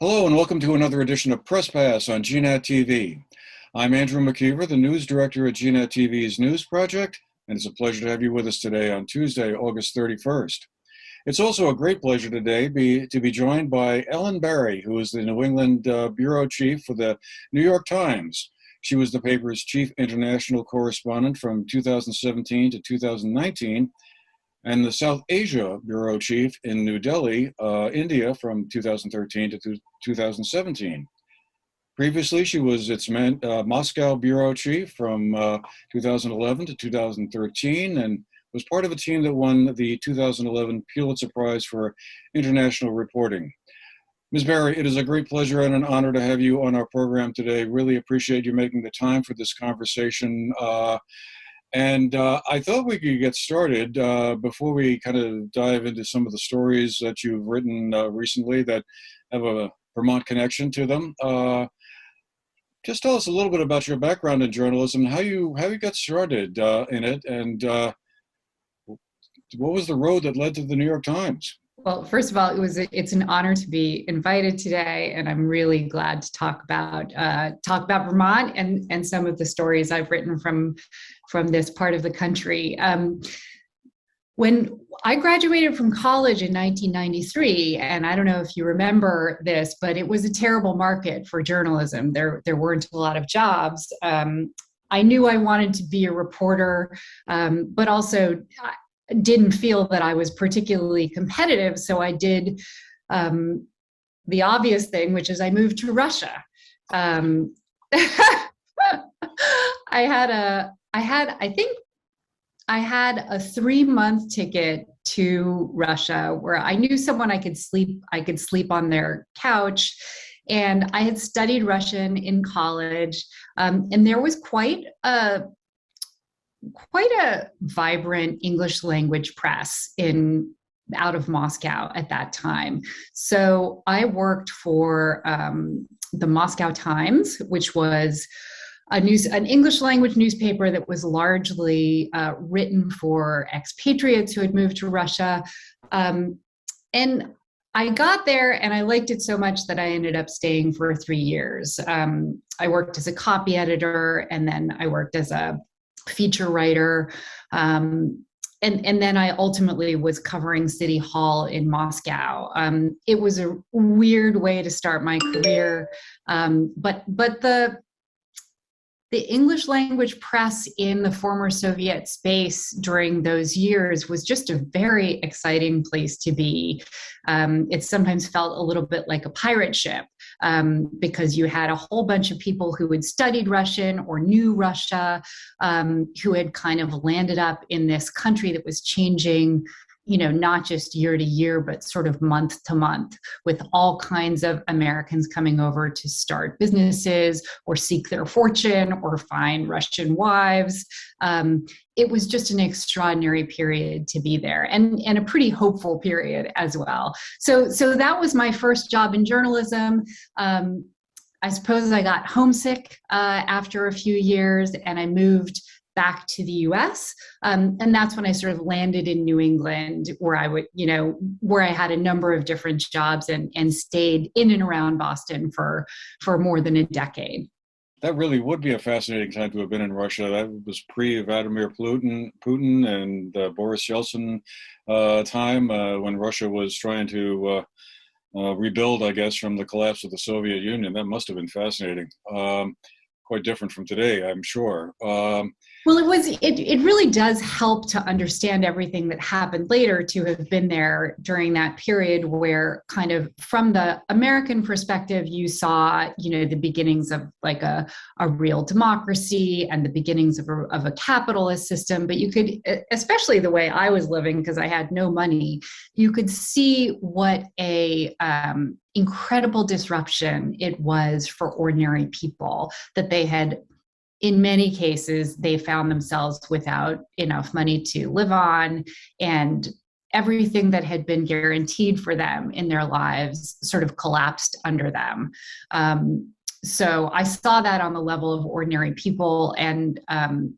Hello and welcome to another edition of Press Pass on GNAT-TV. I'm Andrew McKeever, the news director at GNAT-TV's News Project, and it's a pleasure to have you with us today on Tuesday, August 31st. It's also a great pleasure today to be joined by Ellen Barry, who is the New England bureau chief for the New York Times. She was the paper's chief international correspondent from 2017 to 2019, and the South Asia bureau chief in New Delhi, India, from 2013 to 2017. Previously, she was its Moscow bureau chief from 2011 to 2013 and was part of a team that won the 2011 Pulitzer Prize for International Reporting. Ms. Barry, it is a great pleasure and an honor to have you on our program today. Really appreciate you making the time for this conversation. I thought we could get started before we kind of dive into some of the stories that you've written recently that have a Vermont connection to them. Just tell us a little bit about your background in journalism, how you got started in it, and what was the road that led to the New York Times? Well, first of all, it's an honor to be invited today, and I'm really glad to talk about Vermont and some of the stories I've written from this part of the country. When I graduated from college in 1993, and I don't know if you remember this, but it was a terrible market for journalism. There weren't a lot of jobs. I knew I wanted to be a reporter, but also didn't feel that I was particularly competitive. So I did the obvious thing, which is I moved to Russia. I had a 3-month ticket to Russia where I knew someone I could sleep on their couch. And I had studied Russian in college. And there was quite a vibrant English language press out of Moscow at that time. So I worked for the Moscow Times, which was an English language newspaper that was largely written for expatriates who had moved to Russia. And I got there and I liked it so much that I ended up staying for 3 years. I worked as a copy editor, and then I worked as a feature writer. And then I ultimately was covering City Hall in Moscow. It was a weird way to start my career. But the English language press in the former Soviet space during those years was just a very exciting place to be. It sometimes felt a little bit like a pirate ship because you had a whole bunch of people who had studied Russian or knew Russia, who had kind of landed up in this country that was changing, not just year to year, but sort of month to month, with all kinds of Americans coming over to start businesses or seek their fortune or find Russian wives. It was just an extraordinary period to be there, and a pretty hopeful period as well. So that was my first job in journalism. I suppose I got homesick after a few years, and I moved back to the US. And that's when I sort of landed in New England, where I had a number of different jobs and stayed in and around Boston for more than a decade. That really would be a fascinating time to have been in Russia. That was pre-Vladimir Putin and Boris Yeltsin time when Russia was trying to rebuild, I guess, from the collapse of the Soviet Union. That must have been fascinating. Quite different from today, I'm sure. Well, it really does help to understand everything that happened later, to have been there during that period where, kind of from the American perspective, you saw, the beginnings of like a real democracy and the beginnings of a capitalist system. But you could, especially the way I was living, because I had no money, you could see what a incredible disruption it was for ordinary people, that they had, in many cases, they found themselves without enough money to live on, and everything that had been guaranteed for them in their lives sort of collapsed under them. so I saw that on the level of ordinary people, and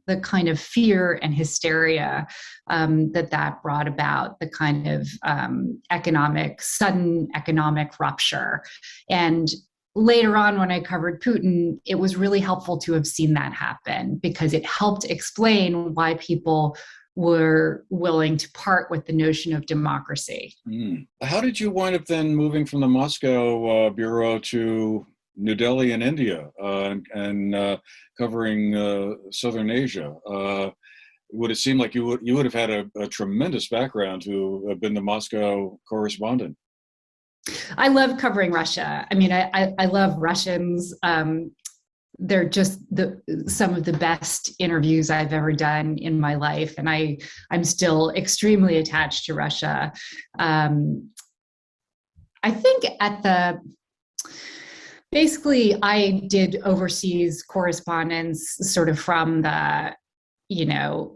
the kind of fear and hysteria that brought about, the kind of sudden economic rupture. And later on, when I covered Putin, it was really helpful to have seen that happen, because it helped explain why people were willing to part with the notion of democracy. How did you wind up then moving from the Moscow bureau to New Delhi in India and covering Southern Asia? Would it seem like you would have had a tremendous background to have been the Moscow correspondent? I love covering Russia. I mean, I love Russians. They're just some of the best interviews I've ever done in my life, and I'm still extremely attached to Russia. I think basically I did overseas correspondence sort of from the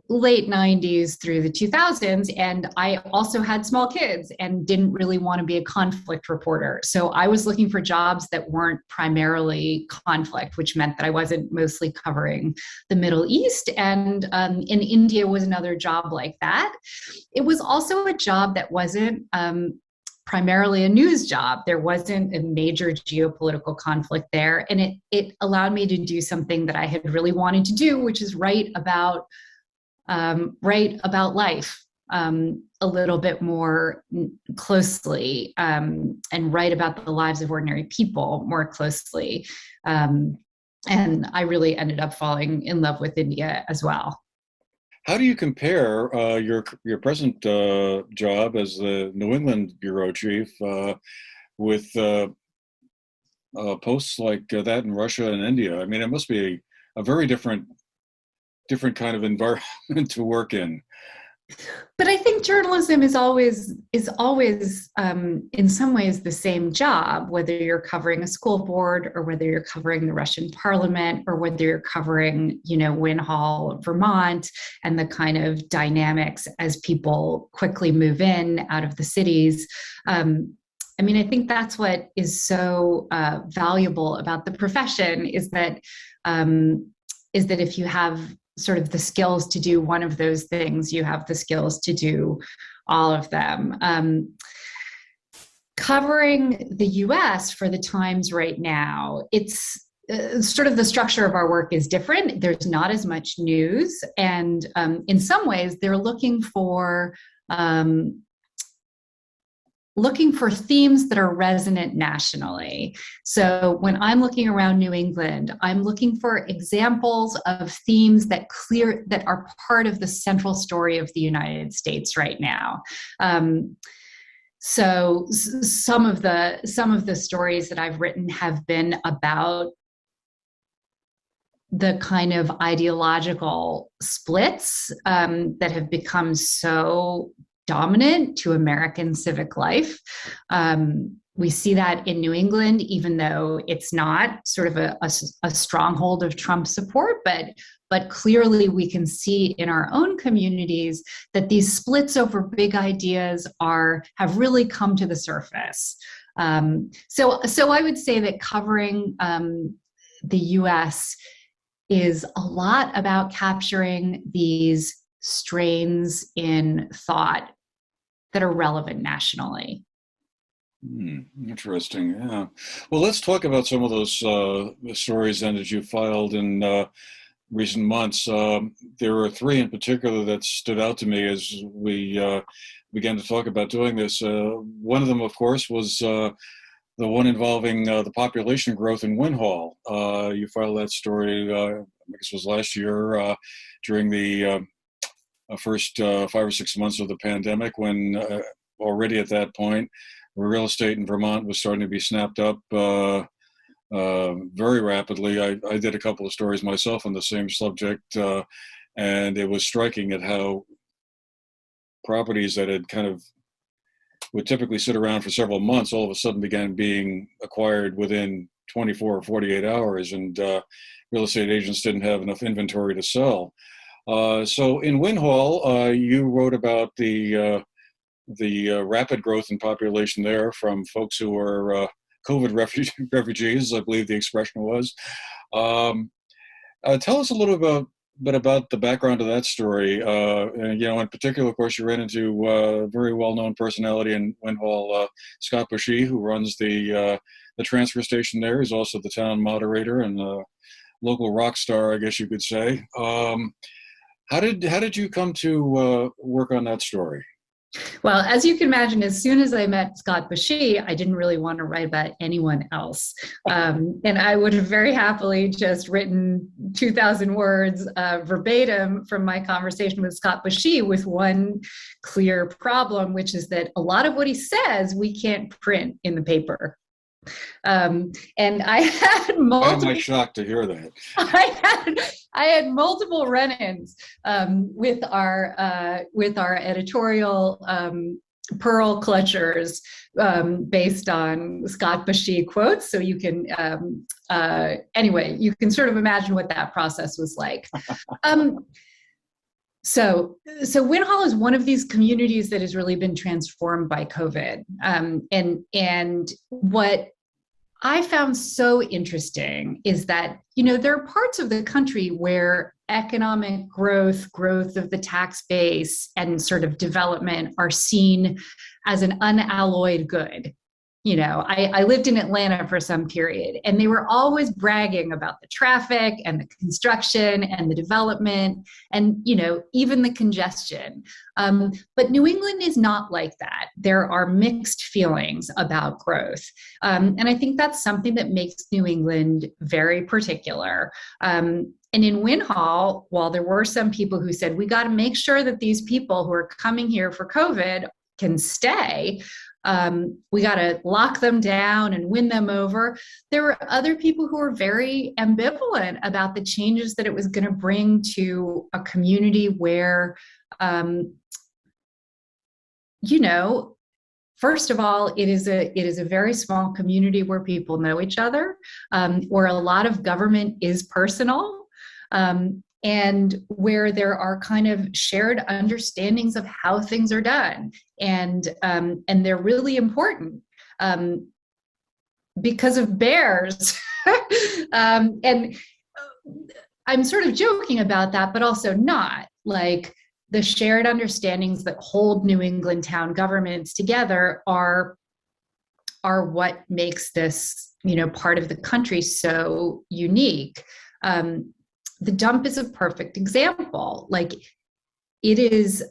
late 90s through the 2000s. And I also had small kids and didn't really want to be a conflict reporter. So I was looking for jobs that weren't primarily conflict, which meant that I wasn't mostly covering the Middle East. And in India was another job like that. It was also a job that wasn't primarily a news job. There wasn't a major geopolitical conflict there. And it allowed me to do something that I had really wanted to do, which is write about life a little bit more closely, and write about the lives of ordinary people more closely. And I really ended up falling in love with India as well. How do you compare your present job as the New England bureau chief with posts like that in Russia and India? I mean, it must be a very different kind of environment to work in. But I think journalism is always in some ways the same job, whether you're covering a school board or whether you're covering the Russian parliament or whether you're covering, Windhall, Vermont, and the kind of dynamics as people quickly move in out of the cities. I mean, I think that's what is so valuable about the profession is that if you have sort of the skills to do one of those things, you have the skills to do all of them. Covering the US for the Times right now, it's sort of the structure of our work is different. There's not as much news. And in some ways, they're looking for themes that are resonant nationally. So when I'm looking around New England, I'm looking for examples of themes that are part of the central story of the United States right now. So some of the stories that I've written have been about the kind of ideological splits that have become so dominant to American civic life. We see that in New England, even though it's not sort of a stronghold of Trump support, but clearly we can see in our own communities that these splits over big ideas have really come to the surface. So I would say that covering the US is a lot about capturing these strains in thought that are relevant nationally. Interesting. Yeah. Well, let's talk about some of those stories then that you filed in recent months. There were three in particular that stood out to me as we began to talk about doing this. One of them, of course, was the one involving the population growth in Windhall. You filed that story, I guess it was last year, during the first 5 or 6 months of the pandemic, when already at that point, real estate in Vermont was starting to be snapped up very rapidly. I did a couple of stories myself on the same subject, and it was striking at how properties that had kind of would typically sit around for several months all of a sudden began being acquired within 24 or 48 hours, and real estate agents didn't have enough inventory to sell. So in Windhall, you wrote about the rapid growth in population there from folks who were COVID refugees, I believe the expression was. Tell us a little bit about the background of that story. And, in particular, of course, you ran into a very well-known personality in Windhall, Scott Bushy, who runs the transfer station there. He's also the town moderator and local rock star, I guess you could say. How did you come to work on that story? Well, as you can imagine, as soon as I met Scott Bushy, I didn't really want to write about anyone else. And I would have very happily just written 2,000 words verbatim from my conversation with Scott Bushy, with one clear problem, which is that a lot of what he says we can't print in the paper. And I had multiple. Why am I shocked to hear that? I had multiple run-ins with our editorial pearl clutchers based on Scott Bushy quotes. So you can anyway, you can sort of imagine what that process was like. So Windhall is one of these communities that has really been transformed by COVID. And what I found so interesting is that, there are parts of the country where economic growth of the tax base and sort of development are seen as an unalloyed good. I lived in Atlanta for some period, and they were always bragging about the traffic and the construction and the development and, even the congestion. But New England is not like that. There are mixed feelings about growth. And I think that's something that makes New England very particular. And in Windhall, while there were some people who said, we got to make sure that these people who are coming here for COVID can stay, we got to lock them down and win them over. There were other people who were very ambivalent about the changes that it was going to bring to a community where, first of all, it is a very small community where people know each other, where a lot of government is personal, and where there are kind of shared understandings of how things are done. And they're really important because of bears. And I'm sort of joking about that, but also not. Like, the shared understandings that hold New England town governments together are what makes this, part of the country so unique. The dump is a perfect example. Like, it is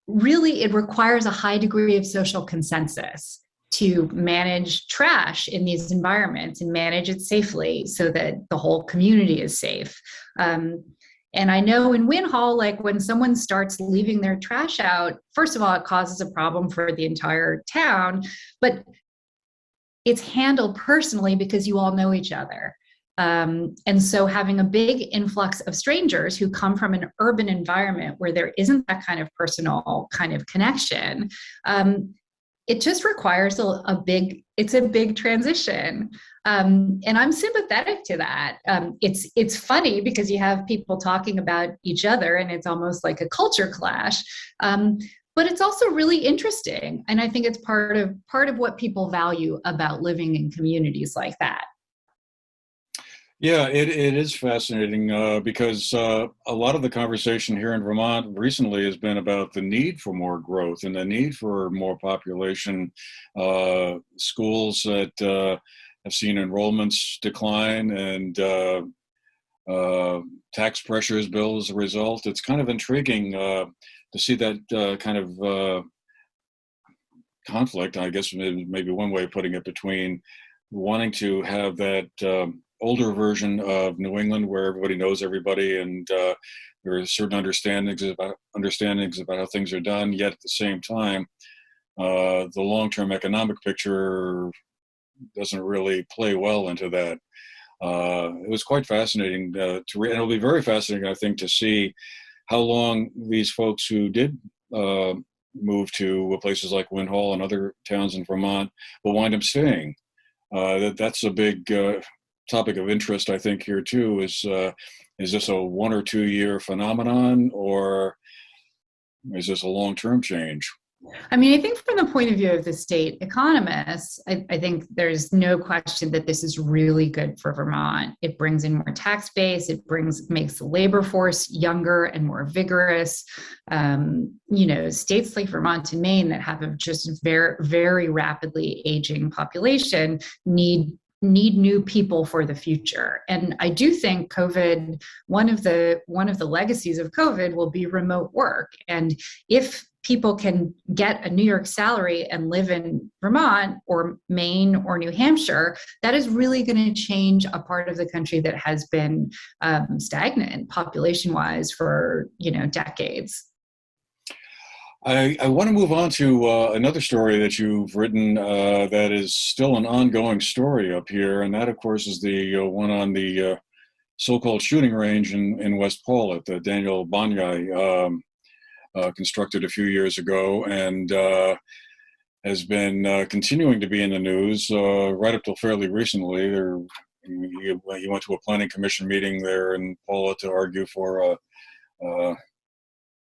really, it requires a high degree of social consensus to manage trash in these environments and manage it safely so that the whole community is safe. And I know in Windhall, like, when someone starts leaving their trash out, first of all, it causes a problem for the entire town, but it's handled personally because you all know each other. And so having a big influx of strangers who come from an urban environment where there isn't that kind of personal kind of connection, it just requires a big transition. And I'm sympathetic to that. It's funny because you have people talking about each other and it's almost like a culture clash. But it's also really interesting. And I think it's part of what people value about living in communities like that. Yeah, it is fascinating because a lot of the conversation here in Vermont recently has been about the need for more growth and the need for more population. Schools that have seen enrollments decline and tax pressures build as a result. It's kind of intriguing to see that kind of conflict, I guess maybe one way of putting it, between wanting to have that older version of New England where everybody knows everybody and there are certain understandings about how things are done, yet at the same time the long-term economic picture doesn't really play well into that. It was quite fascinating to read, and it'll be very fascinating, I think, to see how long these folks who did move to places like Windhall and other towns in Vermont will wind up staying. That's a big topic of interest, I think, here too. Is this a 1 or 2 year phenomenon, or is this a long-term change? I mean, I think from the point of view of the state economists, I think there's no question that this is really good for Vermont. It brings in more tax base. It makes the labor force younger and more vigorous. States like Vermont and Maine that have a just very, very rapidly aging population need new people for the future. And I do think COVID, one of the legacies of COVID will be remote work. And if people can get a New York salary and live in Vermont or Maine or New Hampshire, that is really going to change a part of the country that has been stagnant population-wise for decades. I want to move on to another story that you've written that is still an ongoing story up here, and that, of course, is the one on the so-called shooting range in West Paulet that Daniel Banyai constructed a few years ago, and has been continuing to be in the news right up till fairly recently. He went to a planning commission meeting there in Paulet to argue for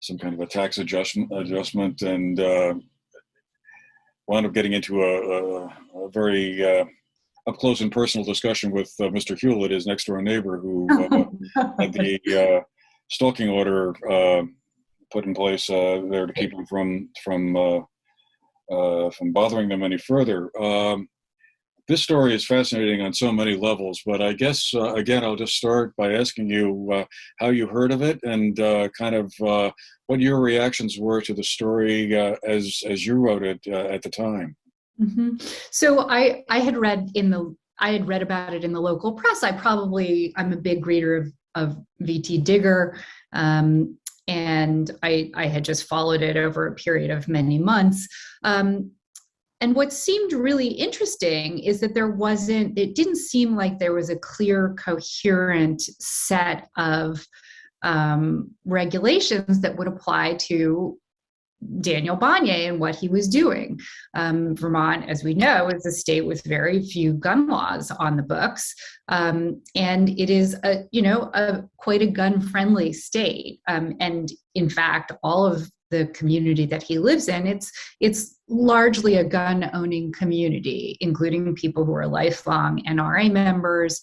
some kind of a tax adjustment, and wound up getting into a very up close and personal discussion with Mr. Hewlett, his next door neighbor, who had the stalking order put in place there to keep him from bothering them any further. This story is fascinating on so many levels, but I guess, again, I'll just start by asking you how you heard of it and kind of what your reactions were to the story as you wrote it at the time. Mm-hmm. So I had read about it in the local press. I'm a big reader of V.T. Digger, and I had just followed it over a period of many months. And what seemed really interesting is that it didn't seem like there was a clear, coherent set of regulations that would apply to Daniel Banyai and what he was doing. Vermont, as we know, is a state with very few gun laws on the books, and it is quite a gun-friendly state. And in fact, all of the community that he lives in, it's largely a gun-owning community, including people who are lifelong NRA members.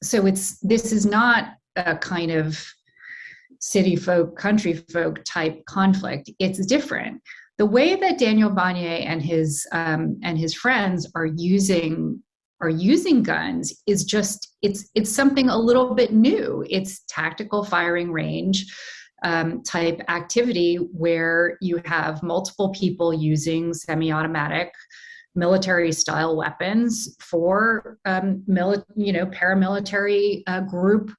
So this is not a kind of city folk, country folk type conflict. It's different. The way that Daniel Banyai and his friends are using guns is just it's something a little bit new. It's tactical firing range type activity where you have multiple people using semi-automatic military style weapons for paramilitary group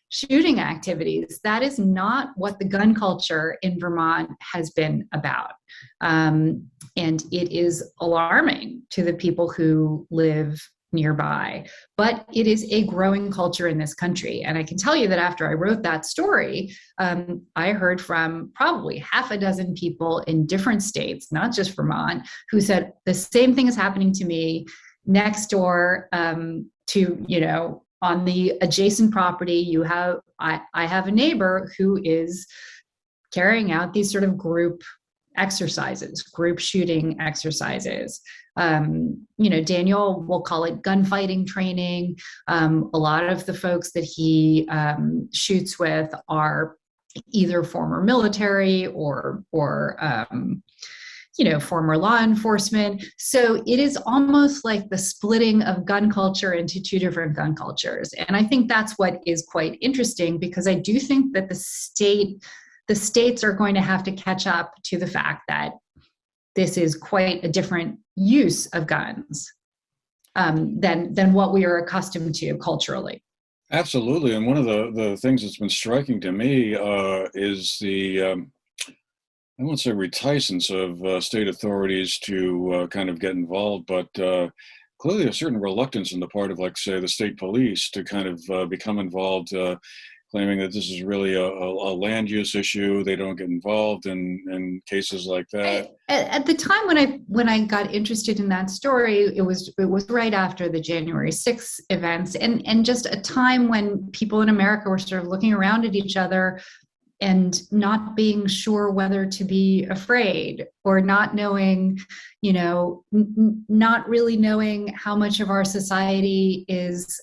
shooting activities. That is not what the gun culture in Vermont has been about. And it is alarming to the people who live nearby, but it is a growing culture in this country. And I can tell you that after I wrote that story, I heard from probably half a dozen people in different states, not just Vermont, who said the same thing is happening to me next door to, on the adjacent property. I have a neighbor who is carrying out these sort of group shooting exercises. Daniel will call it gunfighting training. A lot of the folks that he shoots with are either former military or former law enforcement. So it is almost like the splitting of gun culture into two different gun cultures. And I think that's what is quite interesting, because I do think that the states are going to have to catch up to the fact that this is quite a different use of guns than what we are accustomed to culturally. Absolutely. And one of the things that's been striking to me is the I won't say reticence of state authorities to kind of get involved, but clearly a certain reluctance on the part of, like, say, the state police to kind of become involved, claiming that this is really a land use issue. They don't get involved in cases like that. At the time when I got interested in that story, it was right after the January 6th events, and just a time when people in America were sort of looking around at each other, and not being sure whether to be afraid, or not knowing, not really knowing how much of our society is,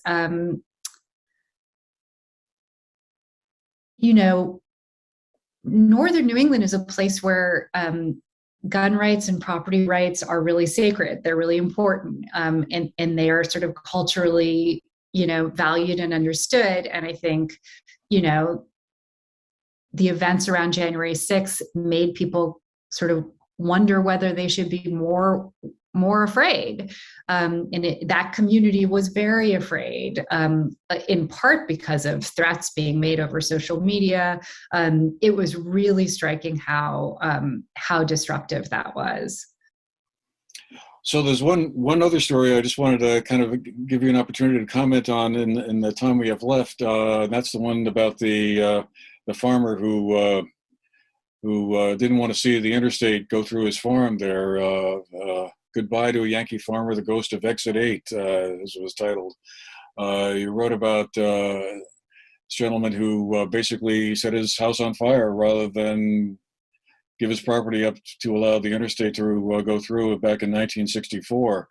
Northern New England is a place where gun rights and property rights are really sacred. They're really important, and they are sort of culturally, valued and understood. And I think, the events around January 6th made people sort of wonder whether they should be more afraid. That community was very afraid, in part because of threats being made over social media. It was really striking how disruptive that was. So there's one other story I just wanted to kind of give you an opportunity to comment on in the time we have left. That's the one about the farmer who didn't want to see the interstate go through his farm there. Goodbye to a Yankee Farmer, the Ghost of Exit 8, as it was titled. You wrote about this gentleman who basically set his house on fire rather than give his property up to allow the interstate to go through back in 1964.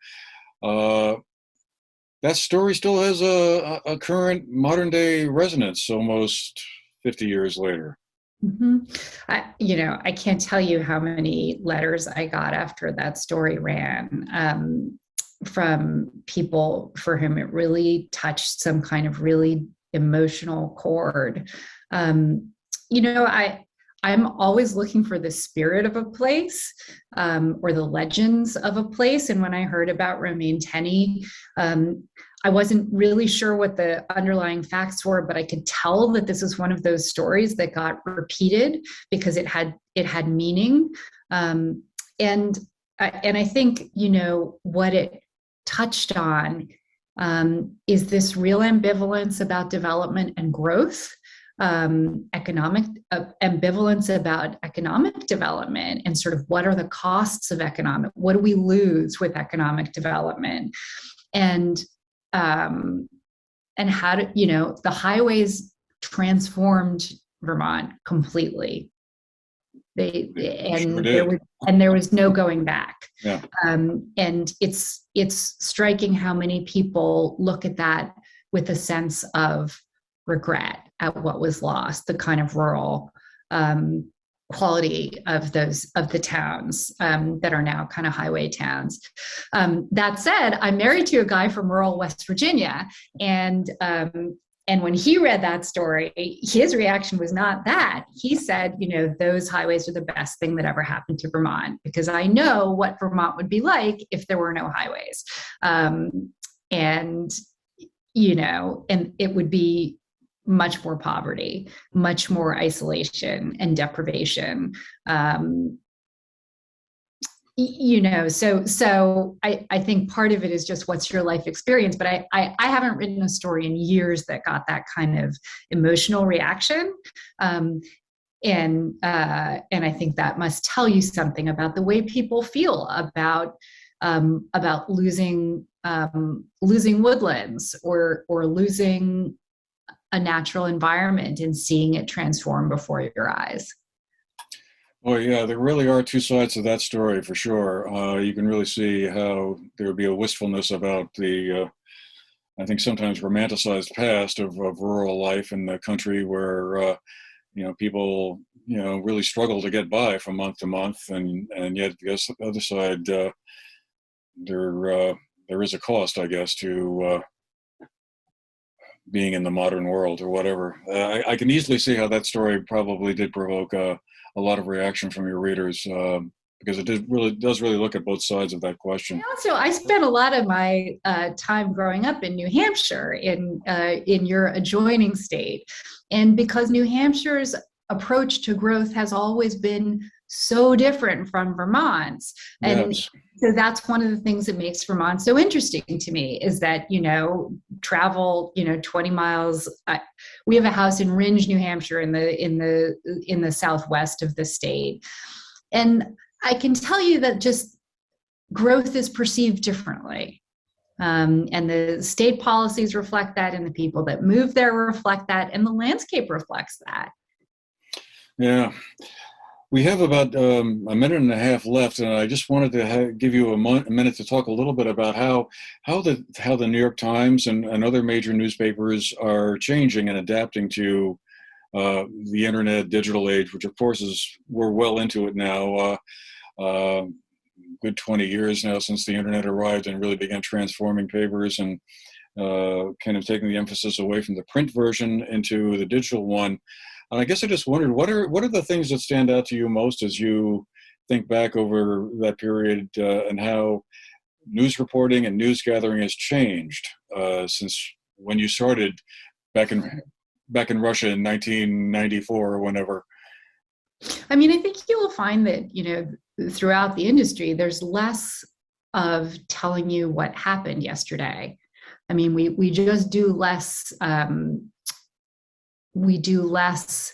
That story still has a current modern day resonance almost 50 years later. Mm-hmm. I can't tell you how many letters I got after that story ran, from people for whom it really touched some kind of really emotional chord. I'm always looking for the spirit of a place, or the legends of a place. And when I heard about Romaine Tenney, I wasn't really sure what the underlying facts were, but I could tell that this was one of those stories that got repeated because it had meaning. And I think, what it touched on is this real ambivalence about development and growth, economic ambivalence about economic development, and sort of what are the costs of what do we lose with economic development, and how do the highways transformed Vermont completely. There was no going back. Yeah. And it's striking how many people look at that with a sense of regret at what was lost, the kind of rural quality of the towns that are now kind of highway towns. That said, I'm married to a guy from rural West Virginia, and when he read that story, his reaction was not that. He said, those highways are the best thing that ever happened to Vermont, because I know what Vermont would be like if there were no highways. And it would be much more poverty, much more isolation and deprivation. So I think part of it is just what's your life experience, but I haven't written a story in years that got that kind of emotional reaction. And I think that must tell you something about the way people feel about losing woodlands or losing a natural environment and seeing it transform before your eyes. Oh yeah, there really are two sides to that story for sure. You can really see how there would be a wistfulness about the, I think sometimes romanticized past of rural life in the country where, people, really struggle to get by from month to month. And yet the other side, there is a cost, I guess, to being in the modern world or whatever. I can easily see how that story probably did provoke a lot of reaction from your readers, because it does really look at both sides of that question. Also, I spent a lot of my time growing up in New Hampshire, in your adjoining state, and because New Hampshire's approach to growth has always been so different from Vermont's, and yes. So that's one of the things that makes Vermont so interesting to me, is that, travel, 20 miles. We have a house in Rindge, New Hampshire, in the southwest of the state. And I can tell you that just growth is perceived differently. And the state policies reflect that, and the people that move there reflect that, and the landscape reflects that. Yeah. We have about a minute and a half left, and I just wanted to give you a minute to talk a little bit about how the New York Times and other major newspapers are changing and adapting to the internet digital age, which of course we're well into it now. Good 20 years now since the internet arrived and really began transforming papers and kind of taking the emphasis away from the print version into the digital one. And I guess I just wondered, what are the things that stand out to you most as you think back over that period and how news reporting and news gathering has changed since when you started back in Russia in 1994 or whenever? I mean, I think you will find that, throughout the industry, there's less of telling you what happened yesterday. I mean, we just do less. We do less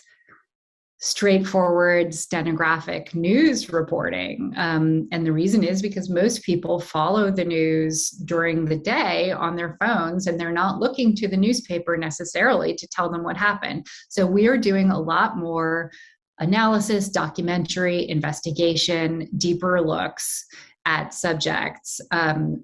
straightforward stenographic news reporting. And the reason is because most people follow the news during the day on their phones, and they're not looking to the newspaper necessarily to tell them what happened. So we are doing a lot more analysis, documentary, investigation, deeper looks at subjects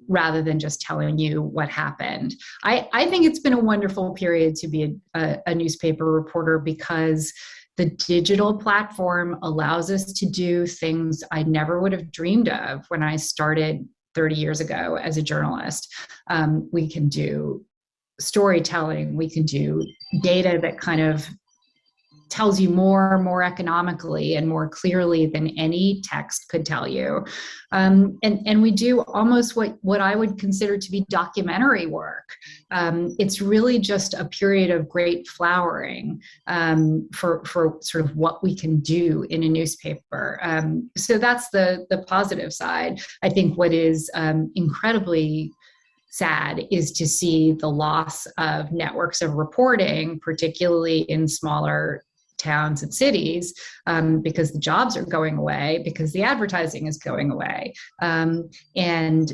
rather than just telling you what happened. I think it's been a wonderful period to be a newspaper reporter because the digital platform allows us to do things I never would have dreamed of when I started 30 years ago as a journalist. We can do storytelling, we can do data that kind of tells you more economically and more clearly than any text could tell you. And we do almost what I would consider to be documentary work. It's really just a period of great flowering for sort of what we can do in a newspaper. So that's the positive side. I think what is incredibly sad is to see the loss of networks of reporting, particularly in smaller towns and cities, because the jobs are going away, because the advertising is going away. And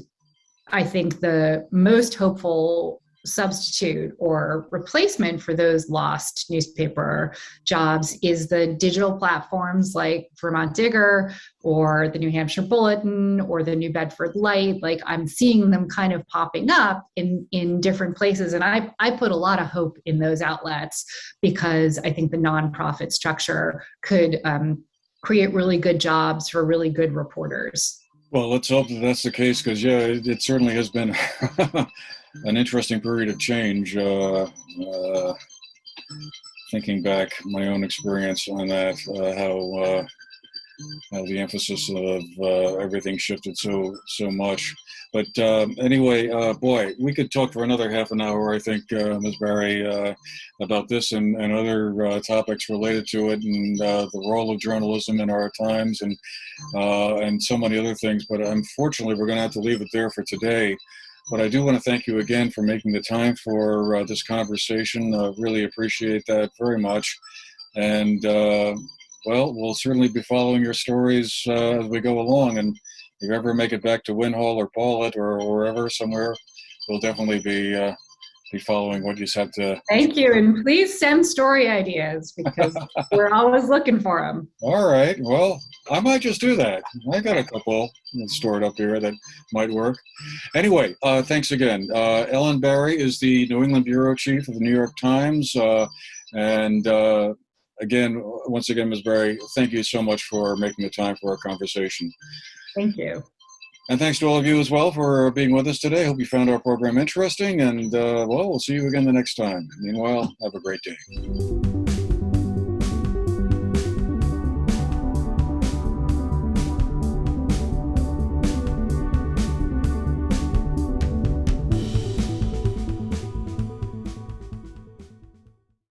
I think the most hopeful substitute or replacement for those lost newspaper jobs is the digital platforms like Vermont Digger or the New Hampshire Bulletin or the New Bedford Light. Like, I'm seeing them kind of popping up in different places. And I put a lot of hope in those outlets because I think the nonprofit structure could create really good jobs for really good reporters. Well, let's hope that that's the case because, yeah, it certainly has been an interesting period of change. Thinking back, my own experience on that, how the emphasis of everything shifted so much. But anyway, boy, we could talk for another half an hour, I think, Ms. Barry, about this and other topics related to it, and the role of journalism in our times, and so many other things. But unfortunately, we're going to have to leave it there for today. But I do want to thank you again for making the time for this conversation. Really appreciate that very much. And well, we'll certainly be following your stories as we go along. And if you ever make it back to Windhall or Paulet or wherever, somewhere, we'll definitely be following what you said to. Thank you. And please send story ideas because we're always looking for them. All right. Well, I might just do that. I got a couple stored up here that might work. Anyway, thanks again. Ellen Barry is the New England bureau chief of the New York Times. And again, once again, Ms. Barry, thank you so much for making the time for our conversation. Thank you. And thanks to all of you as well for being with us today. Hope you found our program interesting. And well, we'll see you again the next time. Meanwhile, have a great day.